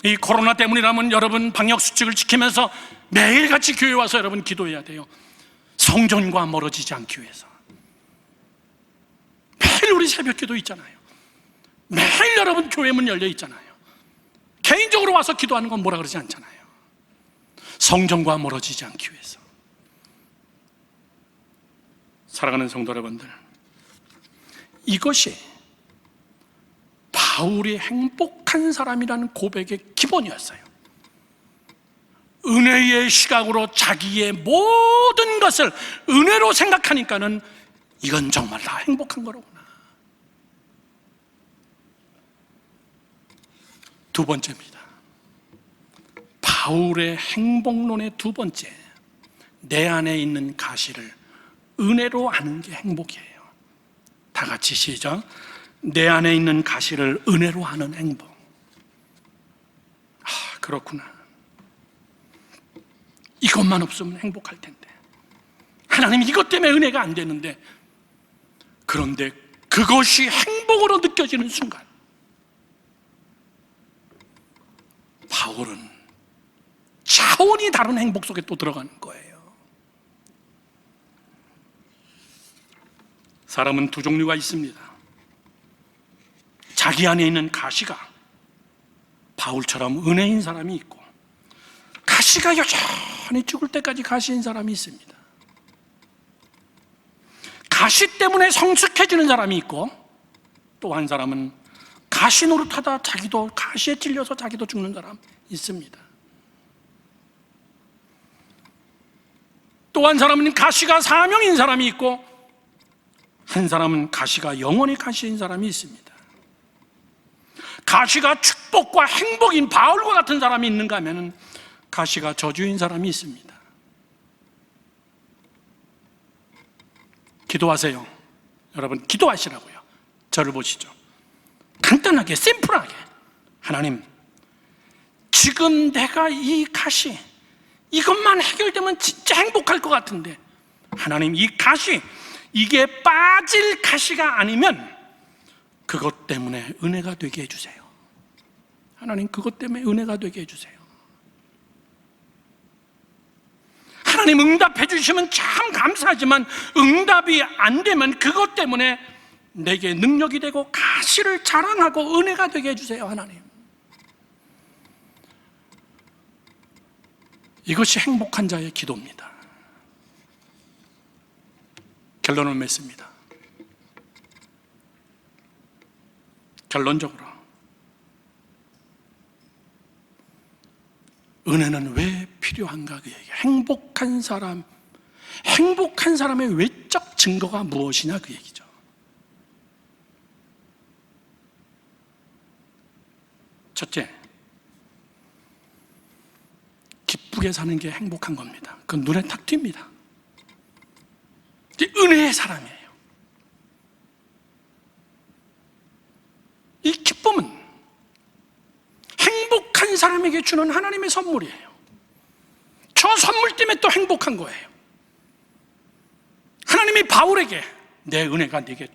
이 코로나 때문이라면 여러분 방역수칙을 지키면서 매일같이 교회에 와서 여러분 기도해야 돼요. 성전과 멀어지지 않기 위해서. 매일 우리 새벽기도 있잖아요. 매일 여러분 교회 문 열려 있잖아요. 개인적으로 와서 기도하는 건 뭐라 그러지 않잖아요. 성전과 멀어지지 않기 위해서. 사랑하는 성도 여러분들, 이것이 바울이 행복한 사람이라는 고백의 기본이었어요. 은혜의 시각으로 자기의 모든 것을 은혜로 생각하니까는 이건 정말 다 행복한 거로구나. 두 번째입니다. 바울의 행복론의 두 번째, 내 안에 있는 가시를 은혜로 아는 게 행복이에요. 다 같이 시작. 내 안에 있는 가시를 은혜로 아는 행복. 그렇구나. 이것만 없으면 행복할 텐데, 하나님 이것 때문에 은혜가 안 되는데, 그런데 그것이 행복으로 느껴지는 순간 바울은 차원이 다른 행복 속에 또 들어가는 거예요. 사람은 두 종류가 있습니다. 자기 안에 있는 가시가 바울처럼 은혜인 사람이 있고, 가시가 여전히 죽을 때까지 가시인 사람이 있습니다. 가시 때문에 성숙해지는 사람이 있고, 또 한 사람은 가시 노릇하다 자기도 가시에 찔려서 자기도 죽는 사람 있습니다. 또 한 사람은 가시가 사명인 사람이 있고, 한 사람은 가시가 영원히 가시인 사람이 있습니다. 가시가 축복과 행복인 바울과 같은 사람이 있는가 하면 가시가 저주인 사람이 있습니다. 기도하세요. 여러분 기도하시라고요. 저를 보시죠. 간단하게 심플하게, 하나님 지금 내가 이 가시 이것만 해결되면 진짜 행복할 것 같은데, 하나님 이 가시, 이게 빠질 가시가 아니면 그것 때문에 은혜가 되게 해주세요. 하나님 그것 때문에 은혜가 되게 해주세요. 하나님 응답해 주시면 참 감사하지만 응답이 안 되면 그것 때문에 내게 능력이 되고 가시를 자랑하고 은혜가 되게 해주세요. 하나님, 이것이 행복한 자의 기도입니다. 결론을 맺습니다. 결론적으로 은혜는 왜 필요한가? 그 얘기. 행복한 사람의 외적 증거가 무엇이냐? 그 얘기죠. 첫째, 기쁘게 사는 게 행복한 겁니다. 그건 눈에 탁 띕니다. 은혜의 사람이에요. 이 기쁨은 행복한 사람에게 주는 하나님의 선물이에요. 저 선물 때문에 또 행복한 거예요. 하나님이 바울에게 내 은혜가 네게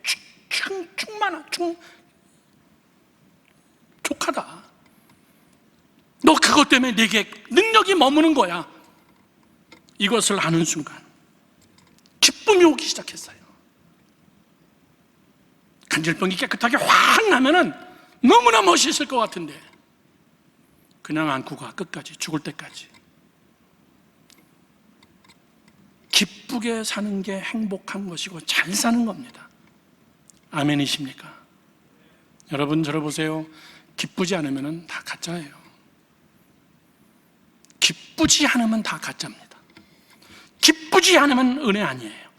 족하다. 너 그것 때문에 네게 능력이 머무는 거야. 이것을 아는 순간 기쁨이 오기 시작했어요. 간질병이 깨끗하게 확 나면은 너무나 멋있을 것 같은데 그냥 안고 가. 끝까지, 죽을 때까지. 기쁘게 사는 게 행복한 것이고 잘 사는 겁니다. 아멘이십니까? 여러분 들어보세요. 기쁘지 않으면 다 가짜예요. 기쁘지 않으면 다 가짜입니다. 기쁘지 않으면 은혜 아니에요.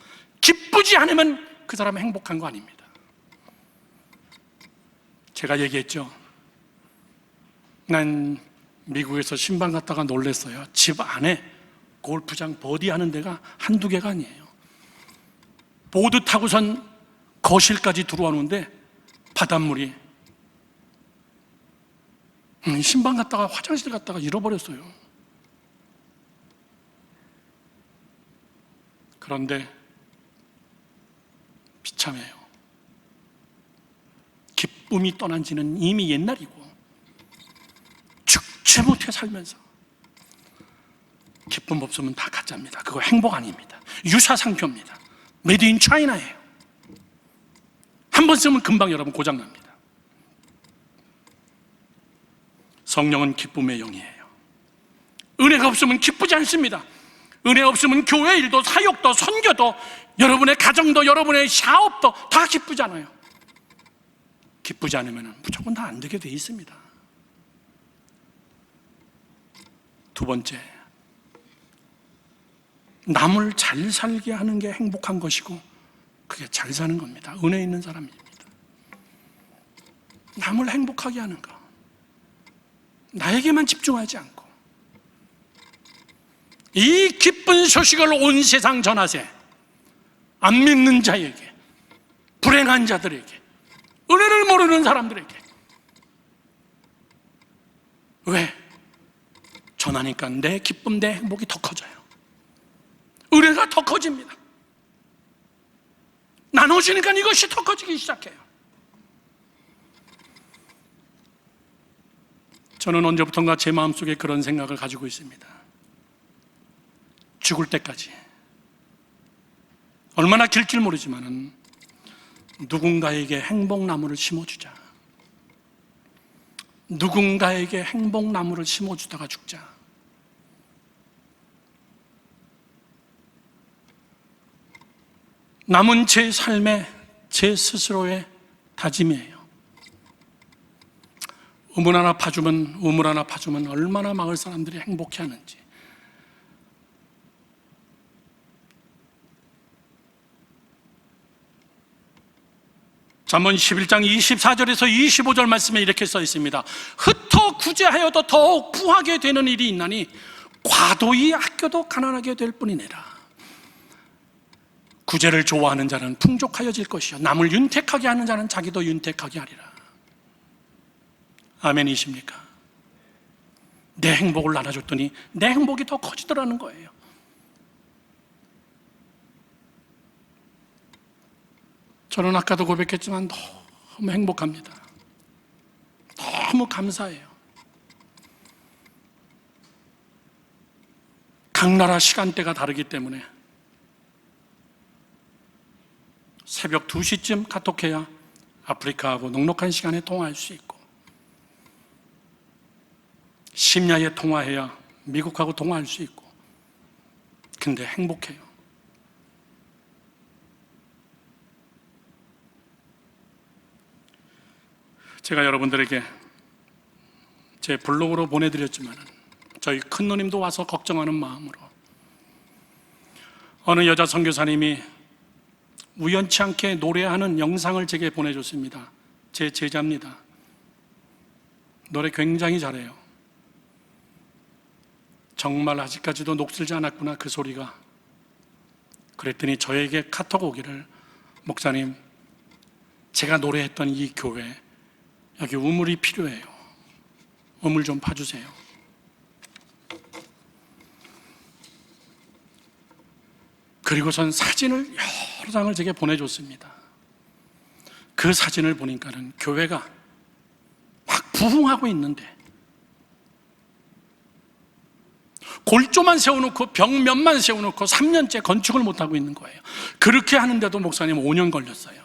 기쁘지 않으면 그 사람은 행복한 거 아닙니다. 제가 얘기했죠. 난 미국에서 신방 갔다가 놀랬어요. 집 안에 골프장 버디 하는 데가 한두 개가 아니에요. 보드 타고선 거실까지 들어오는데 바닷물이 신방 갔다가 화장실 갔다가 잃어버렸어요. 그런데 비참해요. 기쁨이 떠난 지는 이미 옛날이고 죽지 못해 살면서 기쁨 없으면 다 가짜입니다. 그거 행복 아닙니다. 유사상표입니다. 메이드 인 차이나예요. 한 번 쓰면 금방 여러분 고장납니다. 성령은 기쁨의 영이에요. 은혜가 없으면 기쁘지 않습니다. 은혜 없으면 교회 일도 사역도 선교도 여러분의 가정도 여러분의 사업도 다 기쁘지 않아요. 기쁘지 않으면 무조건 다 안 되게 돼 있습니다. 두 번째, 남을 잘 살게 하는 게 행복한 것이고 그게 잘 사는 겁니다. 은혜 있는 사람입니다. 남을 행복하게 하는 거, 나에게만 집중하지 않고 이 기쁜 소식을 온 세상 전하세. 안 믿는 자에게, 불행한 자들에게, 은혜를 모르는 사람들에게. 왜? 전하니까 내 기쁨, 내 행복이 더 커져요. 은혜가 더 커집니다. 나눠주니까 이것이 더 커지기 시작해요. 저는 언제부턴가 제 마음속에 그런 생각을 가지고 있습니다. 죽을 때까지 얼마나 길지 모르지만은 누군가에게 행복나무를 심어주자. 누군가에게 행복나무를 심어주다가 죽자. 남은 제 삶의 제 스스로의 다짐이에요. 우물 하나 파주면 얼마나 마을 사람들이 행복해하는지. 잠언 11장 24절에서 25절 말씀에 이렇게 써 있습니다. 흩어 구제하여도 더욱 부하게 되는 일이 있나니 과도히 아껴도 가난하게 될 뿐이니라. 구제를 좋아하는 자는 풍족하여질 것이요 남을 윤택하게 하는 자는 자기도 윤택하게 하리라. 아멘이십니까? 내 행복을 나눠줬더니 내 행복이 더 커지더라는 거예요. 저는 아까도 고백했지만 너무 행복합니다. 너무 감사해요. 각 나라 시간대가 다르기 때문에 새벽 2시쯤 카톡해야 아프리카하고 넉넉한 시간에 통화할 수 있고 심야에 통화해야 미국하고 통화할 수 있고 근데 행복해요. 제가 여러분들에게 제 블로그로 보내드렸지만 저희 큰누님도 와서 걱정하는 마음으로 어느 여자 선교사님이 우연치 않게 노래하는 영상을 제게 보내줬습니다. 제 제자입니다. 노래 굉장히 잘해요. 정말 아직까지도 녹슬지 않았구나 그 소리가. 그랬더니 저에게 카톡 오기를 목사님 제가 노래했던 이 교회 여기 우물이 필요해요. 우물 좀 파주세요. 그리고선 사진을 여러 장을 제게 보내줬습니다. 그 사진을 보니까는 교회가 막 부흥하고 있는데 골조만 세워놓고 벽면만 세워놓고 3년째 건축을 못하고 있는 거예요. 그렇게 하는데도 목사님 5년 걸렸어요.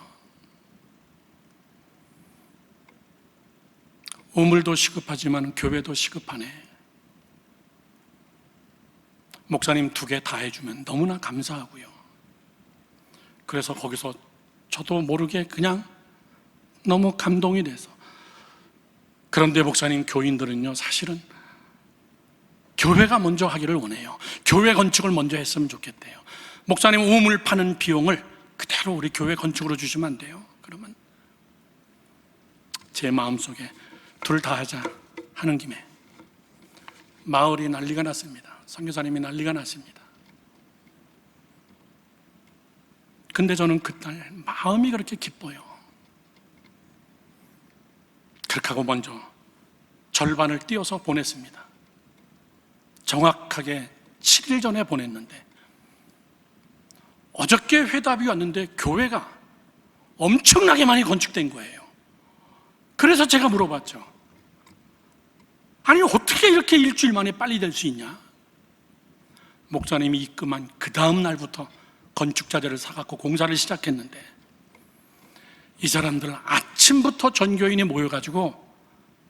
우물도 시급하지만 교회도 시급하네. 목사님 2개 다 해주면 너무나 감사하고요. 그래서 거기서 저도 모르게 그냥 너무 감동이 돼서, 그런데 목사님 교인들은요, 사실은 교회가 먼저 하기를 원해요. 교회 건축을 먼저 했으면 좋겠대요. 목사님 우물 파는 비용을 그대로 우리 교회 건축으로 주시면 안 돼요? 그러면 제 마음속에 둘 다 하자 하는 김에 마을이 난리가 났습니다. 선교사님이 난리가 났습니다. 근데 저는 그날 마음이 그렇게 기뻐요. 그렇게 하고 먼저 절반을 띄워서 보냈습니다. 정확하게 7일 전에 보냈는데 어저께 회답이 왔는데 교회가 엄청나게 많이 건축된 거예요. 그래서 제가 물어봤죠. 아니 어떻게 이렇게 일주일 만에 빨리 될 수 있냐? 목사님이 입금한 그 다음 날부터 건축자재를 사갖고 공사를 시작했는데 이 사람들 아침부터 전교인이 모여가지고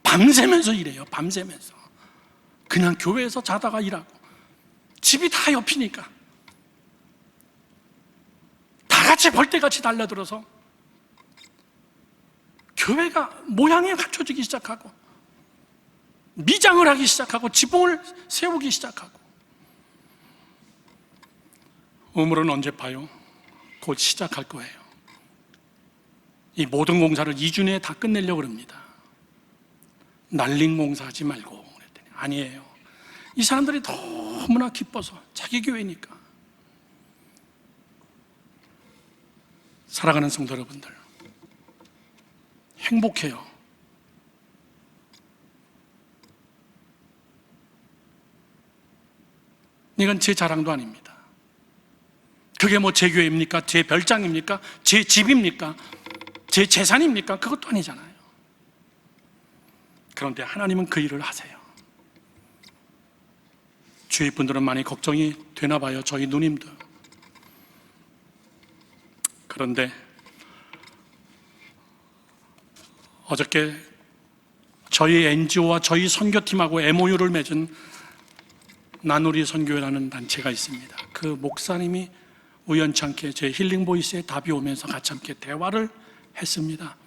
밤새면서 일해요. 밤새면서 그냥 교회에서 자다가 일하고, 집이 다 옆이니까 다 같이 벌떼같이 달려들어서 교회가 모양이 갖춰지기 시작하고 미장을 하기 시작하고 지붕을 세우기 시작하고. 우물은 언제 파요? 곧 시작할 거예요. 이 모든 공사를 2주 내에 다 끝내려고 합니다. 날린 공사하지 말고 그랬더니 아니에요. 이 사람들이 너무나 기뻐서, 자기 교회니까. 사랑하는 성도 여러분들, 행복해요. 이건 제 자랑도 아닙니다. 그게 뭐 제 교회입니까? 제 별장입니까? 제 집입니까? 제 재산입니까? 그것도 아니잖아요. 그런데 하나님은 그 일을 하세요. 주위 분들은 많이 걱정이 되나 봐요. 저희 누님도. 그런데 어저께 저희 NGO와 저희 선교팀하고 MOU를 맺은 나누리 선교회라는 단체가 있습니다. 그 목사님이 우연찮게 제 힐링보이스에 답이 오면서 같이 함께 대화를 했습니다.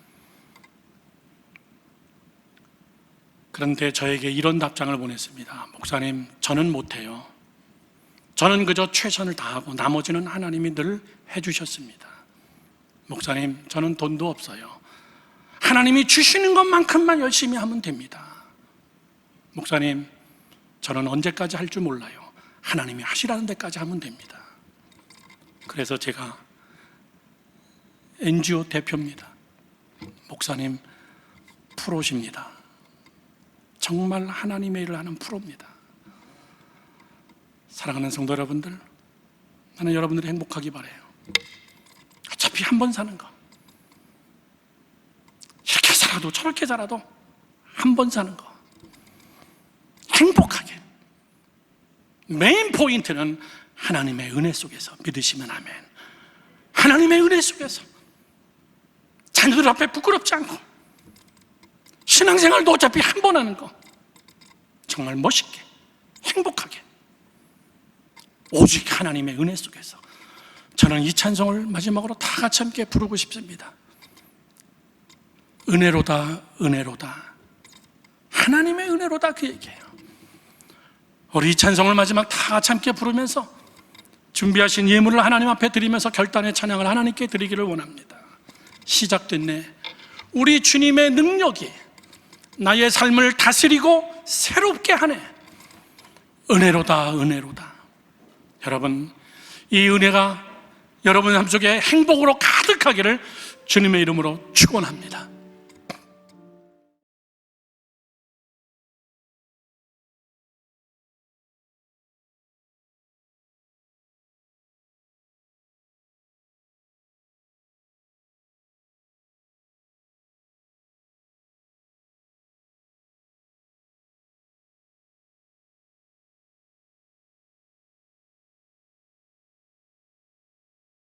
그런데 저에게 이런 답장을 보냈습니다. 목사님, 저는 못해요. 저는 그저 최선을 다하고 나머지는 하나님이 늘 해주셨습니다. 목사님, 저는 돈도 없어요. 하나님이 주시는 것만큼만 열심히 하면 됩니다. 목사님, 저는 언제까지 할 줄 몰라요. 하나님이 하시라는 데까지 하면 됩니다. 그래서 제가 NGO 대표입니다. 목사님, 프로십니다. 정말 하나님의 일을 하는 프로입니다. 사랑하는 성도 여러분들, 나는 여러분들이 행복하기 바라요. 어차피 한 번 사는 거, 이렇게 살아도 저렇게 살아도 한 번 사는 거, 행복하게. 메인 포인트는 하나님의 은혜 속에서, 믿으시면 아멘. 하나님의 은혜 속에서 자녀들 앞에 부끄럽지 않고 신앙생활도 어차피 한 번 하는 거, 정말 멋있게 행복하게 오직 하나님의 은혜 속에서. 저는 이 찬송을 마지막으로 다 같이 함께 부르고 싶습니다. 은혜로다 은혜로다, 하나님의 은혜로다, 그 얘기예요. 우리 이 찬송을 마지막 다 같이 함께 부르면서 준비하신 예물을 하나님 앞에 드리면서 결단의 찬양을 하나님께 드리기를 원합니다. 시작됐네. 우리 주님의 능력이 나의 삶을 다스리고 새롭게 하네. 은혜로다 은혜로다. 여러분, 이 은혜가 여러분 삶 속에 행복으로 가득하기를 주님의 이름으로 축원합니다.